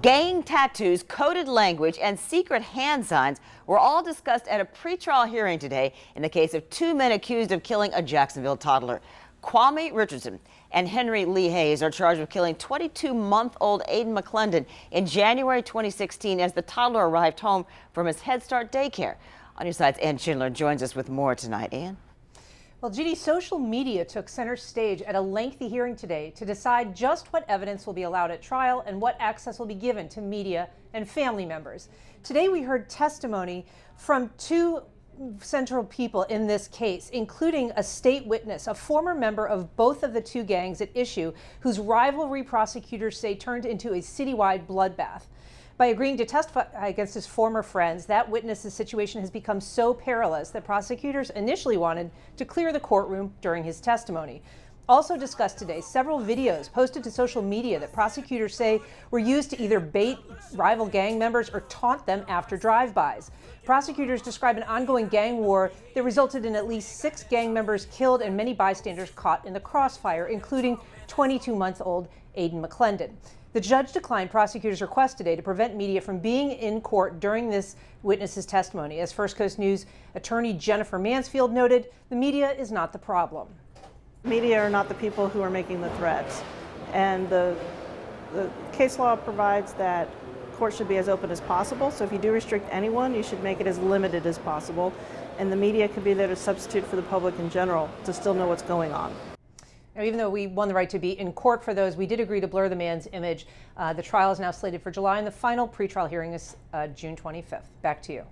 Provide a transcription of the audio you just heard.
Gang tattoos, coded language, and secret hand signs were all discussed at a pretrial hearing today in the case of two men accused of killing a Jacksonville toddler. Kwame Richardson and Henry Lee Hayes are charged with killing 22-month-old Aiden McClendon in January 2016 as the toddler arrived home from his Head Start daycare. On your side's Ann Schindler joins us with more tonight. Ann? Well, Judy, social media took center stage at a lengthy hearing today to decide just what evidence will be allowed at trial and what access will be given to media and family members. Today we heard testimony from two central people in this case, including a state witness, a former member of both of the two gangs at issue, whose rivalry prosecutors say turned into a citywide bloodbath. By agreeing to testify against his former friends, that witness's situation has become so perilous that prosecutors initially wanted to clear the courtroom during his testimony. Also discussed today, several videos posted to social media that prosecutors say were used to either bait rival gang members or taunt them after drive-bys. Prosecutors describe an ongoing gang war that resulted in at least 6 gang members killed and many bystanders caught in the crossfire, including 22-month-old Aiden McClendon. The judge declined prosecutors' request today to prevent media from being in court during this witness's testimony. As First Coast News attorney Jennifer Mansfield noted, the media is not the problem. Media are not the people who are making the threats, and the case law provides that court should be as open as possible. So if you do restrict anyone, you should make it as limited as possible, and the media can be there to substitute for the public in general to still know what's going on. Now, even though we won the right to be in court for those, we did agree to blur the man's image. The trial is now slated for July, and the final pretrial hearing is June 25th. Back to you.